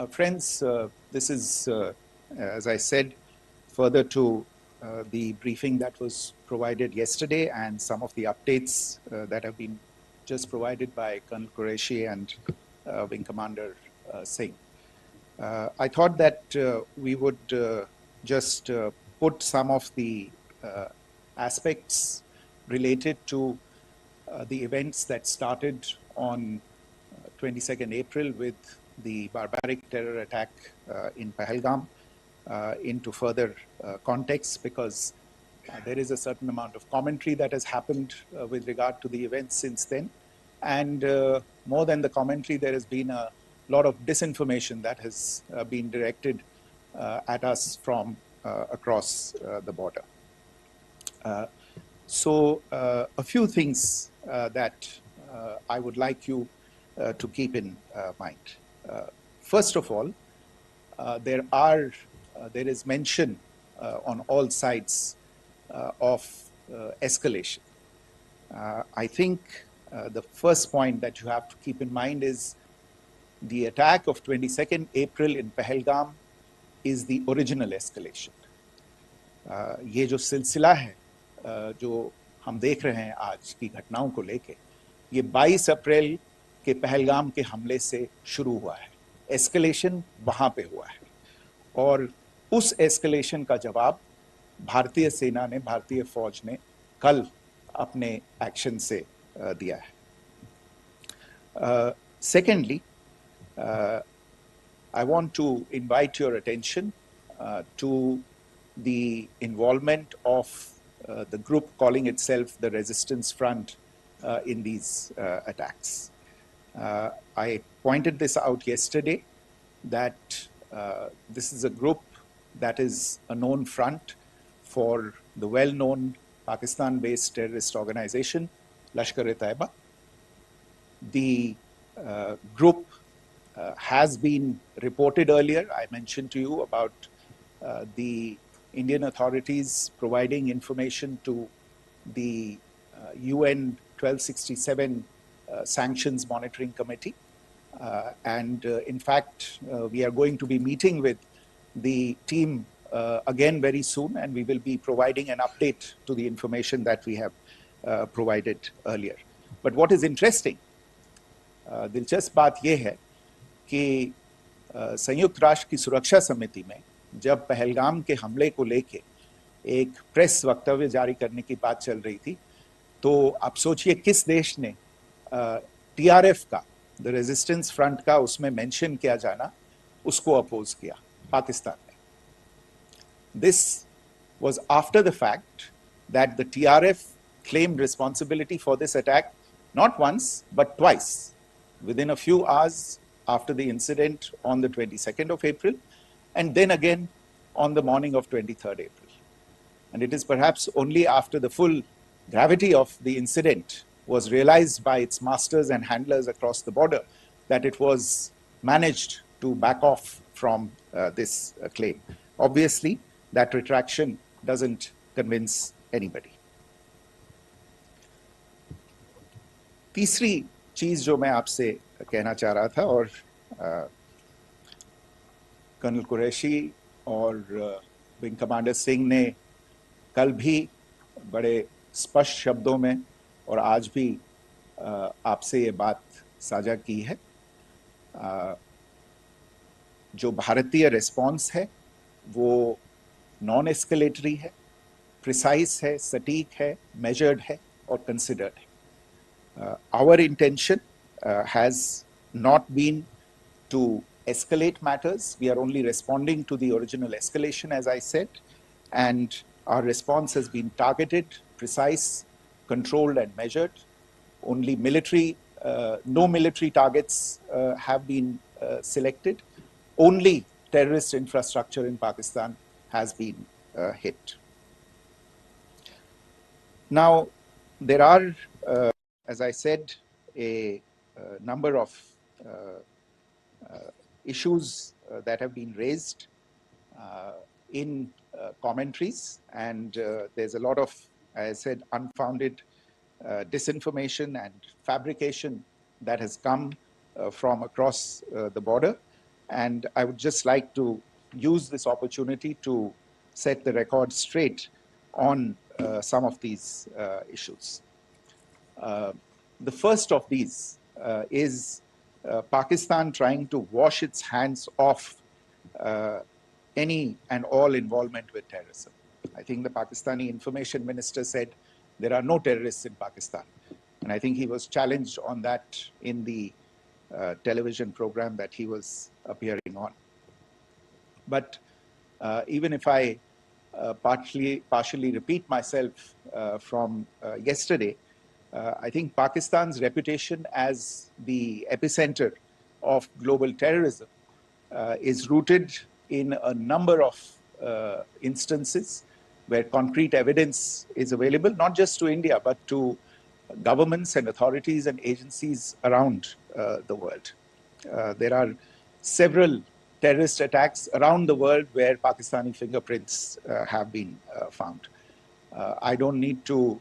Friends, this is, as I said, further to the briefing that was provided yesterday and some of the updates that have been just provided by Colonel Qureshi and Wing Commander Singh. I thought that we would just put some of the aspects related to the events that started on 22nd April with the barbaric terror attack in Pahalgam into further context, because there is a certain amount of commentary that has happened with regard to the events since then. And more than the commentary, there has been a lot of disinformation that has been directed at us from across the border. So a few things that I would like you to keep in mind. First of all, there is mention on all sides of escalation. I think the first point that you have to keep in mind is the attack of 22nd April in Pahalgam is the original escalation. ये जो सिलसिला है जो हम देख रहे हैं आज की घटनाओं को लेके, ये 22 अप्रैल के पहलगाम के हमले से शुरू हुआ है. एस्केलेशन वहां पे हुआ है और उस एस्केलेशन का जवाब भारतीय सेना ने, भारतीय फौज ने कल अपने एक्शन से दिया है. Secondly, I want to invite your attention to the involvement of the group calling itself the Resistance Front in these attacks. I pointed this out yesterday that this is a group that is a known front for the well-known Pakistan-based terrorist organization, Lashkar-e-Taiba. The group has been reported earlier. I mentioned to you about the Indian authorities providing information to the UN 1267 Sanctions Monitoring Committee. And in fact, we are going to be meeting with the team again very soon, and we will be providing an update to the information that we have provided earlier. But what is interesting, दिलचस्प बात यह है कि संयुक्त राष्ट्र की सुरक्षा समिति में जब पहलगाम के हमले को लेके एक प्रेस वक्तव्य जारी करने की बात चल रही थी, तो आप सोचिए किस देश ने टीआरएफ का, द रेजिस्टेंस फ्रंट का उसमें मेंशन किया जाना, उसको अपोज किया, पाकिस्तान ने. This was after the fact that the TRF claimed responsibility for this attack not once but twice within a few hours after the incident on the 22nd of April, and then again on the morning of 23rd April. And it is perhaps only after the full gravity of the incident was realized by its masters and handlers across the border that it was managed to back off from this claim. Obviously, that retraction doesn't convince anybody. तीसरी चीज जो मैं आपसे कहना चाह रहा था, और कर्नल कुरैशी और विंग कमांडर सिंह ने कल भी बड़े स्पष्ट शब्दों में और आज भी आपसे ये बात साझा की है. जो भारतीय रिस्पॉन्स है वो नॉन एस्केलेटरी है, प्रिसाइज है, सटीक है, मेजर्ड है और कंसिडर्ड है. Our intention has not been to escalate matters. We are only responding to the original escalation, as I said, and our response has been targeted, precise, controlled and measured. Only military, no military targets have been selected. Only terrorist infrastructure in Pakistan has been hit. Now, there are as I said, a number of issues that have been raised in commentaries, and there's a lot of, as I said, unfounded disinformation and fabrication that has come from across the border. And I would just like to use this opportunity to set the record straight on some of these issues. The first of these is Pakistan trying to wash its hands off any and all involvement with terrorism. I think the Pakistani information minister said there are no terrorists in Pakistan. And I think he was challenged on that in the television program that he was appearing on. But even if I partially repeat myself from yesterday, I think Pakistan's reputation as the epicenter of global terrorism is rooted in a number of instances where concrete evidence is available, not just to India, but to governments and authorities and agencies around the world. There are several terrorist attacks around the world where Pakistani fingerprints have been found. I don't need to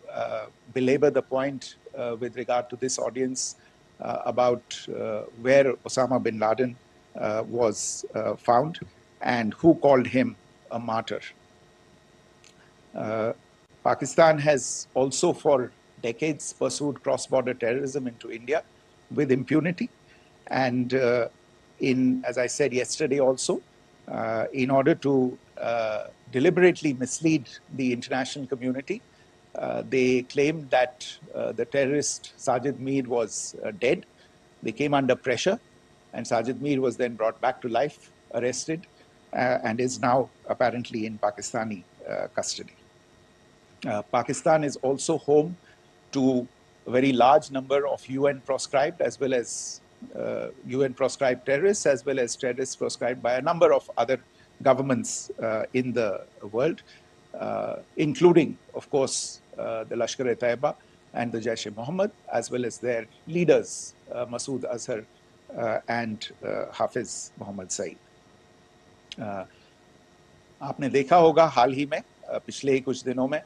belabor the point with regard to this audience about where Osama bin Laden was found and who called him a martyr. Pakistan has also for decades pursued cross-border terrorism into India with impunity. And as I said yesterday also, in order to deliberately mislead the international community, they claimed that the terrorist Sajid Mir was dead. They came under pressure, and Sajid Mir was then brought back to life, arrested, and is now apparently in Pakistani custody. Pakistan is also home to a very large number of UN proscribed as well as UN proscribed terrorists, as well as terrorists proscribed by a number of other governments in the world, including, of course, the Lashkar-e-Taiba and the Jaish-e-Mohammed, as well as their leaders, Masood Azhar and Hafiz Mohammed Saeed. आपने देखा होगा हाल ही में पिछले कुछ दिनों में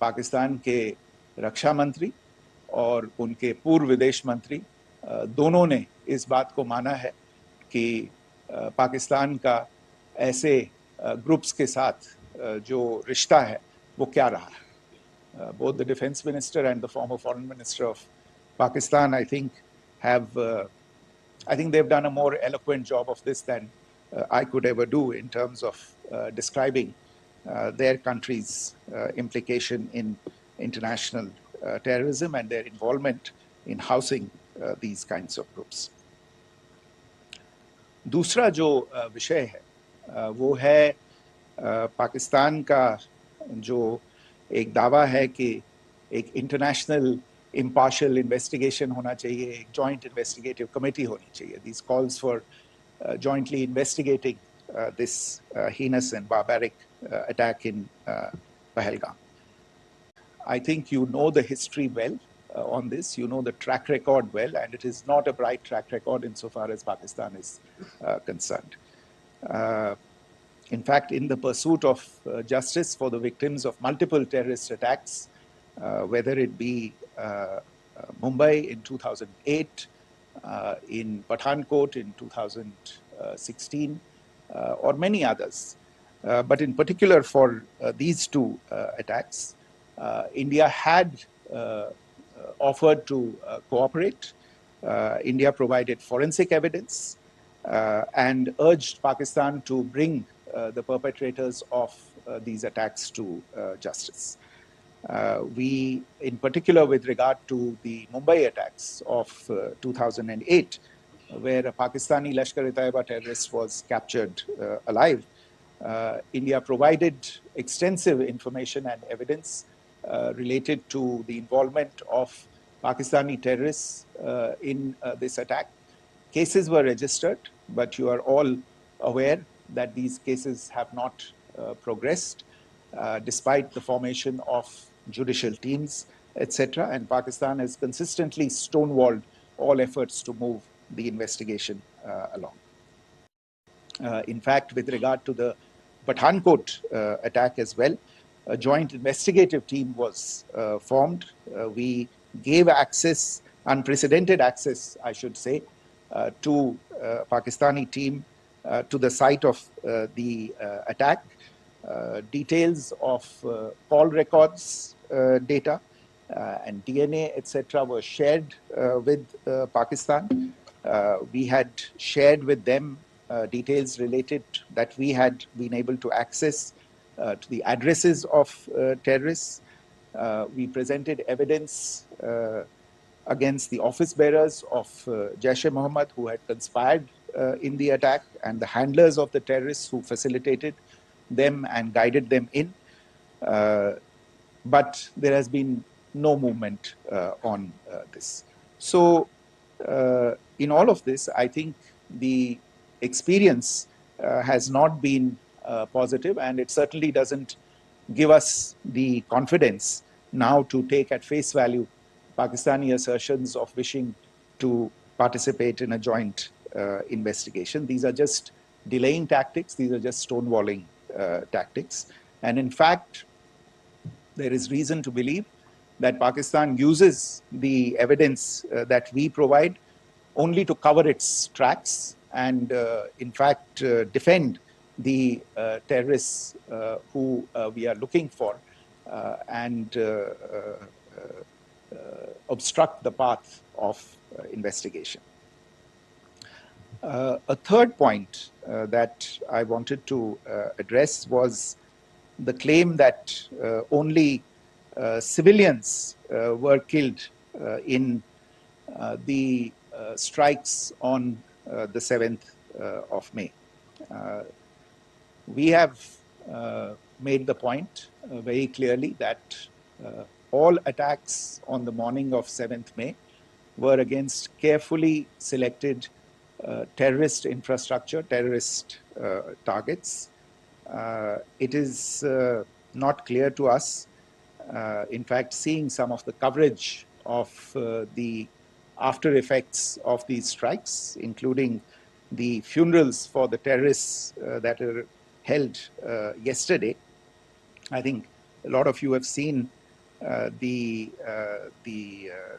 पाकिस्तान के रक्षा मंत्री और उनके पूर्व विदेश मंत्री दोनों ने इस बात को माना है कि पाकिस्तान का ऐसे ग्रुप्स के साथ जो रिश्ता है वो क्या रहा है. Both the defense minister and the former foreign minister of Pakistan, I think they've done a more eloquent job of this than I could ever do in terms of describing their country's implication in international terrorism and their involvement in housing these kinds of groups. दूसरा जो विषय है वो है पाकिस्तान का जो एक दावा है कि एक इंटरनेशनल impartial investigation होना चाहिए, एक joint investigative committee होनी चाहिए. These calls for jointly investigating this heinous and barbaric attack in Pahalgam. I think you know the history well on this, you know the track record well, and it is not a bright track record insofar as Pakistan is concerned. In fact, in the pursuit of justice for the victims of multiple terrorist attacks, whether it be Mumbai in 2008, in Pathankot in 2016, or many others. But in particular for these two attacks, India had offered to cooperate. India provided forensic evidence and urged Pakistan to bring the perpetrators of these attacks to justice. We, in particular with regard to the Mumbai attacks of 2008, where a Pakistani Lashkar-e-Taiba terrorist was captured alive, India provided extensive information and evidence related to the involvement of Pakistani terrorists in this attack. Cases were registered, but you are all aware that these cases have not progressed, despite the formation of judicial teams, etc. And Pakistan has consistently stonewalled all efforts to move the investigation along. In fact, with regard to the Pathankot attack as well, a joint investigative team was formed. We gave access, unprecedented access, I should say, to Pakistani team to the site of the attack. Details of call records data and DNA, etc., were shared with Pakistan. We had shared with them details related that we had been able to access to the addresses of terrorists. We presented evidence against the office bearers of Jaish-e-Mohammed who had conspired in the attack and the handlers of the terrorists who facilitated them and guided them in. But there has been no movement on this. So in all of this, I think the experience has not been positive, and it certainly doesn't give us the confidence now to take at face value Pakistani assertions of wishing to participate in a joint investigation. These are just delaying tactics. These are just stonewalling tactics. And in fact, there is reason to believe that Pakistan uses the evidence that we provide only to cover its tracks and, in fact, defend the terrorists who we are looking for and obstruct the path of investigation. A third point that I wanted to address was the claim that only civilians were killed in the strikes on the 7th of May. We have made the point very clearly that all attacks on the morning of 7th May were against carefully selected terrorist infrastructure, terrorist targets. It is not clear to us, in fact, seeing some of the coverage of the after effects of these strikes, including the funerals for the terrorists that are held yesterday. I think a lot of you have seen the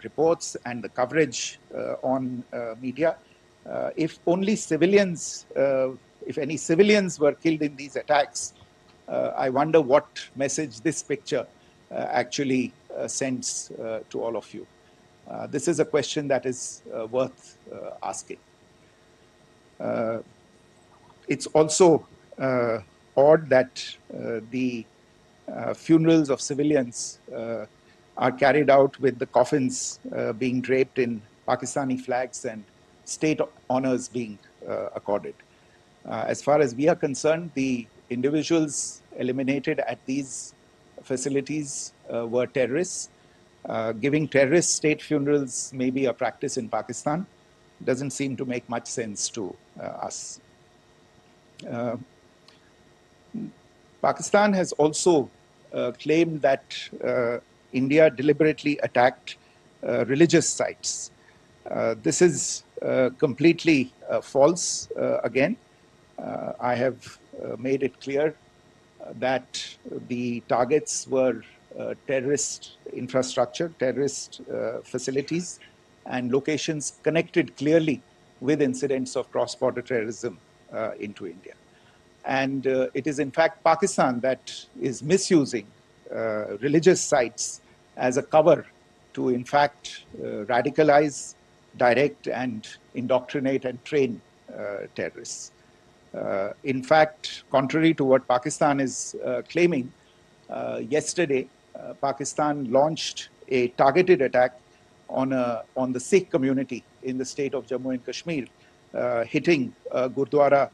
reports and the coverage on media. If only civilians, if any civilians were killed in these attacks, I wonder what message this picture actually sends to all of you. This is a question that is worth asking. It's also odd that the funerals of civilians are carried out with the coffins being draped in Pakistani flags and state honors being accorded. As far as we are concerned, the individuals eliminated at these facilities were terrorists. Giving terrorist state funerals may be a practice in Pakistan. Doesn't seem to make much sense to us. Pakistan has also claimed that India deliberately attacked religious sites. This is completely false again. I have made it clear that the targets were terrorist infrastructure, terrorist facilities, and locations connected clearly with incidents of cross-border terrorism into India. And it is in fact Pakistan that is misusing religious sites as a cover to in fact radicalize, direct and indoctrinate and train terrorists. In fact, contrary to what Pakistan is claiming, yesterday Pakistan launched a targeted attack on the Sikh community in the state of Jammu and Kashmir, hitting Gurdwara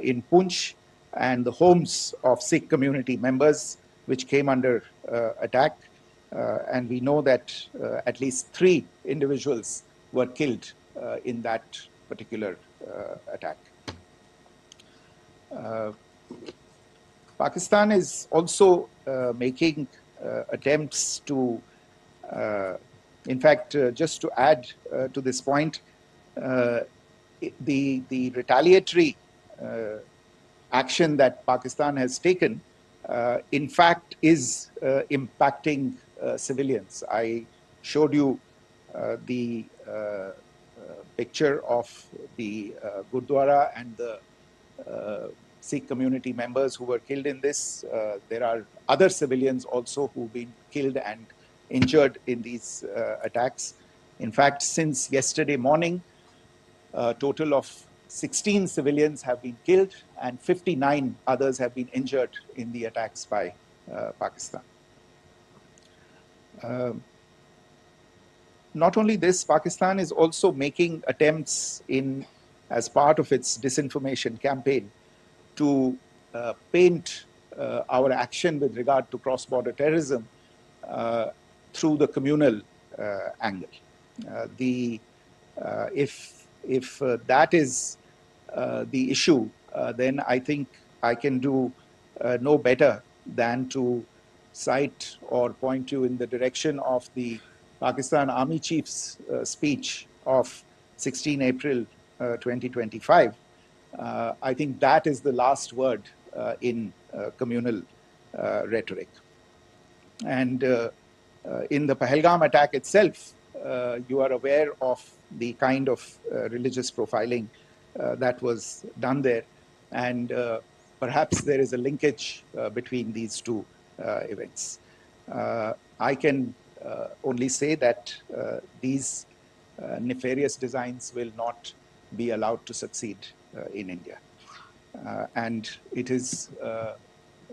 in Poonch and the homes of Sikh community members, which came under attack. And we know that at least 3 individuals were killed in that particular attack. Pakistan is also making attempts to, in fact, just to add to this point, the retaliatory action that Pakistan has taken, in fact, is impacting civilians. I showed you the picture of the Gurdwara and the Sikh community members who were killed in this. There are other civilians also who've been killed and injured in these attacks. In fact, since yesterday morning, a total of 16 civilians have been killed and 59 others have been injured in the attacks by Pakistan. Not only this, Pakistan is also making attempts as part of its disinformation campaign to paint our action with regard to cross-border terrorism through the communal angle. If that is the issue, then I think I can do no better than to cite or point you in the direction of the Pakistan Army Chief's speech of 16 April 2025. I think that is the last word in communal rhetoric. And in the Pahalgam attack itself, you are aware of the kind of religious profiling that was done there. And perhaps there is a linkage between these two events. I can only say that these nefarious designs will not be allowed to succeed in India. And it is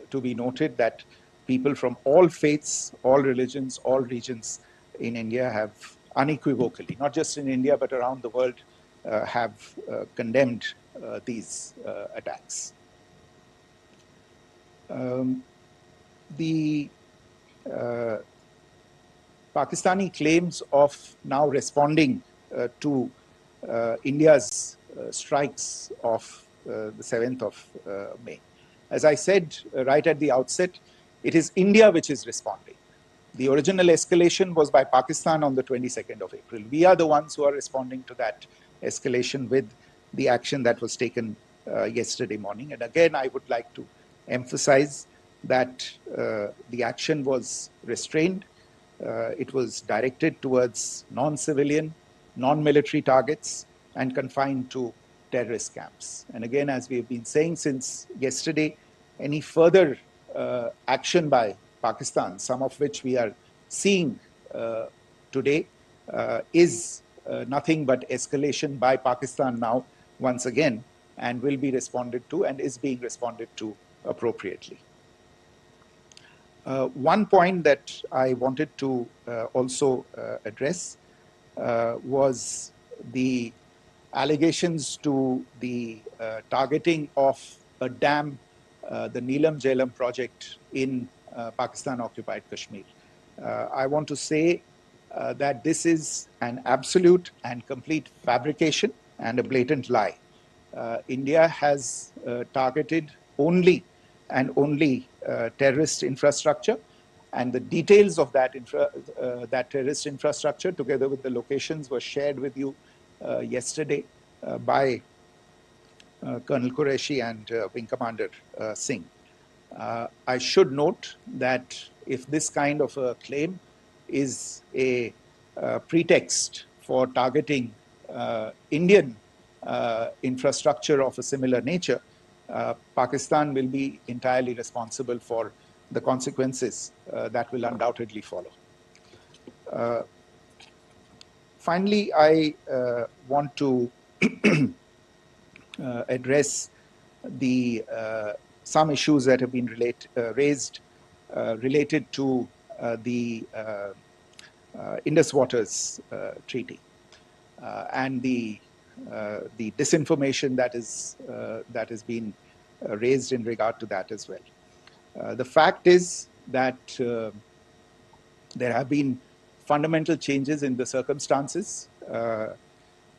to be noted that people from all faiths, all religions, all regions in India have unequivocally, not just in India, but around the world, have condemned these attacks. The Pakistani claims of now responding to India's strikes of the 7th of May. As I said right at the outset, it is India which is responding. The original escalation was by Pakistan on the 22nd of April. We are the ones who are responding to that escalation with the action that was taken yesterday morning. And again, I would like to emphasize that the action was restrained. It was directed towards non-civilian, non-military targets and confined to terrorist camps. And again, as we have been saying since yesterday, any further action by Pakistan, some of which we are seeing today, is nothing but escalation by Pakistan now, once again, and will be responded to and is being responded to appropriately. One point that I wanted to also address was the allegations to the targeting of a dam, the Neelam Jhelum project in Pakistan-occupied Kashmir. I want to say that this is an absolute and complete fabrication and a blatant lie. India has targeted only and only terrorist infrastructure, and the details of that, that terrorist infrastructure, together with the locations, were shared with you yesterday by Colonel Qureshi and Wing Commander Singh. I should note that if this kind of a claim is a pretext for targeting Indian infrastructure of a similar nature, Pakistan will be entirely responsible for the consequences that will undoubtedly follow. Finally, I want to address some issues that have been raised related to the Indus Waters Treaty and the disinformation that has been raised in regard to that as well. The fact is that there have been fundamental changes in the circumstances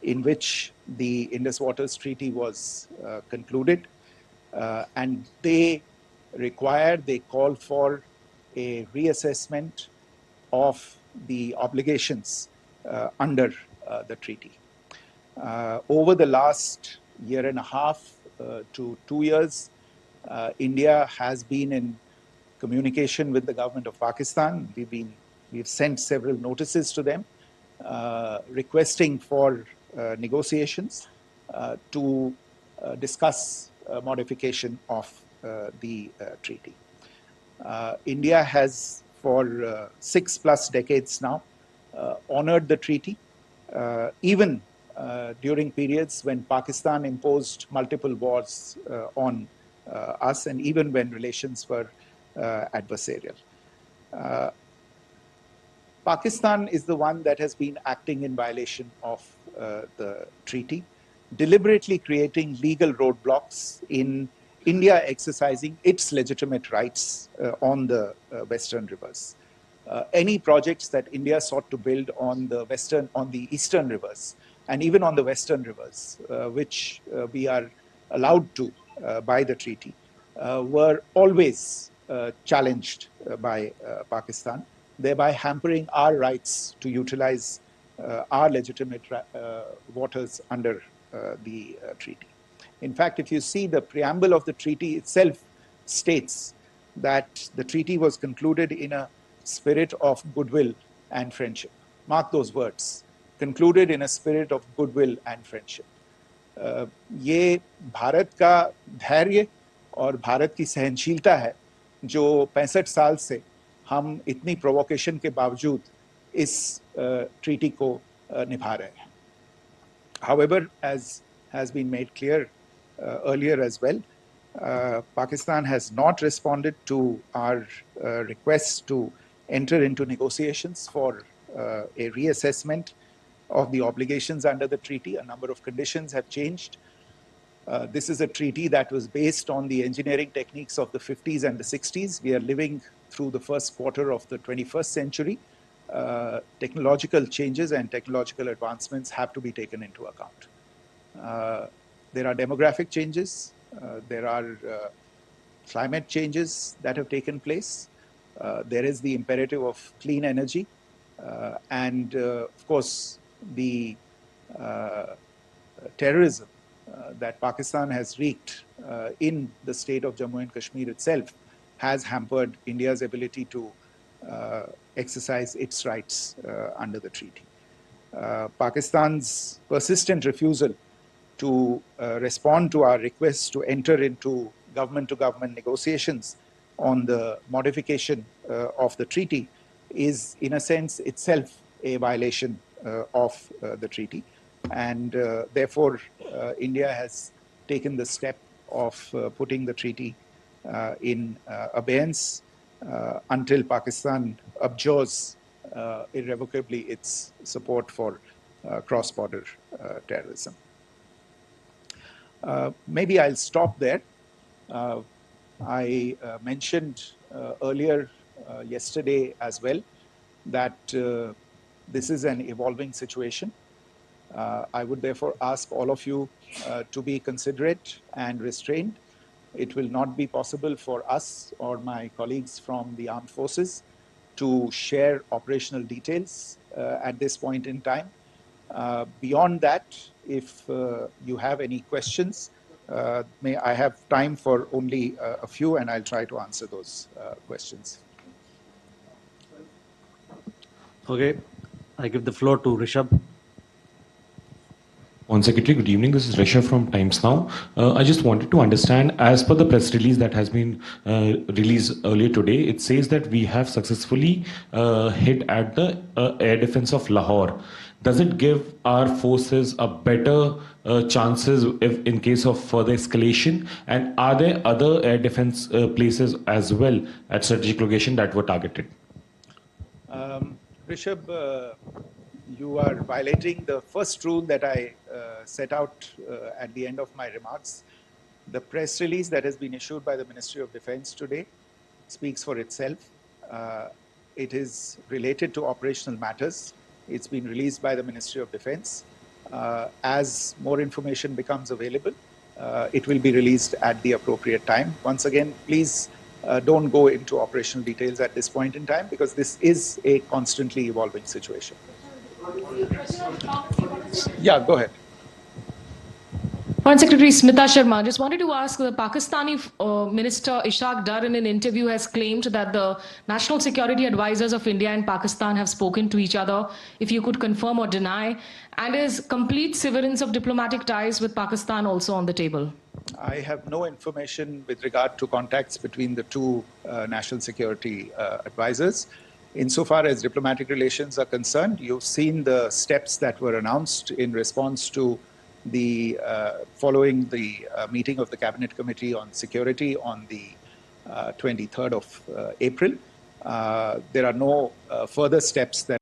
in which the Indus Waters Treaty was concluded, and they call for a reassessment of the obligations under the treaty. Over the last year and a half to 2 years, India has been in communication with the government of Pakistan. We've sent several notices to them requesting for negotiations to discuss modification of the treaty. India has for 6+ decades now honored the treaty, even during periods when Pakistan imposed multiple wars on us, and even when relations were adversarial. Pakistan is the one that has been acting in violation of the treaty, deliberately creating legal roadblocks in India exercising its legitimate rights on the Western rivers. Any projects that India sought to build on the Eastern rivers, and even on the Western rivers, which we are allowed to by the treaty, were always challenged by Pakistan, thereby hampering our rights to utilize our legitimate waters under the treaty. In fact, if you see the preamble of the treaty itself states that the treaty was concluded in a spirit of goodwill and friendship. Mark those words, concluded in a spirit of goodwill and friendship. ये भारत का धैर्य और भारत की सहनशीलता है जो 65 साल से हम इतनी प्रोवोकेशन के बावजूद इस ट्रीटी को निभा रहे हैं. However, as has been made clear earlier as well, Pakistan has not responded to our request to enter into negotiations for a reassessment of the obligations under the treaty. A number of conditions have changed. This is a treaty that was based on the engineering techniques of the 50s and the 60s. We are living through the first quarter of the 21st century. Technological changes and technological advancements have to be taken into account. There are demographic changes, there are climate changes that have taken place. There is the imperative of clean energy, and of course the terrorism that Pakistan has wreaked in the state of Jammu and Kashmir itself has hampered India's ability to exercise its rights under the treaty. Pakistan's persistent refusal to respond to our requests to enter into government-to-government negotiations on the modification of the treaty is, in a sense, itself a violation of the treaty. And therefore, India has taken the step of putting the treaty in abeyance until Pakistan abjures irrevocably its support for cross-border terrorism. Maybe I'll stop there. I mentioned earlier yesterday as well that this is an evolving situation. I would therefore ask all of you to be considerate and restrained. It will not be possible for us or my colleagues from the armed forces to share operational details at this point in time. Beyond that, if you have any questions, may I have time for only a few, and I'll try to answer those questions. Okay, I give the floor to Rishabh. On Secretary, good evening. This is Rishabh from Times Now. I just wanted to understand, as per the press release that has been released earlier today, it says that we have successfully hit at the air defense of Lahore. Does it give our forces a better chances if in case of further escalation? And are there other air defense places as well at strategic location that were targeted? Rishabh, you are violating the first rule that I set out at the end of my remarks. The press release that has been issued by the Ministry of Defense today speaks for itself. It is related to operational matters. It's been released by the Ministry of Defense. As more information becomes available, it will be released at the appropriate time. Once again, please don't go into operational details at this point in time, because this is a constantly evolving situation. Yeah, go ahead. Foreign Secretary Smita Sharma, just wanted to ask, the Pakistani Minister Ishaq Dar in an interview has claimed that the national security advisors of India and Pakistan have spoken to each other, if you could confirm or deny, and is complete severance of diplomatic ties with Pakistan also on the table? I have no information with regard to contacts between the two national security advisors. Insofar as diplomatic relations are concerned, you've seen the steps that were announced in response to the following the meeting of the Cabinet Committee on Security on the 23rd of April. There are no further steps that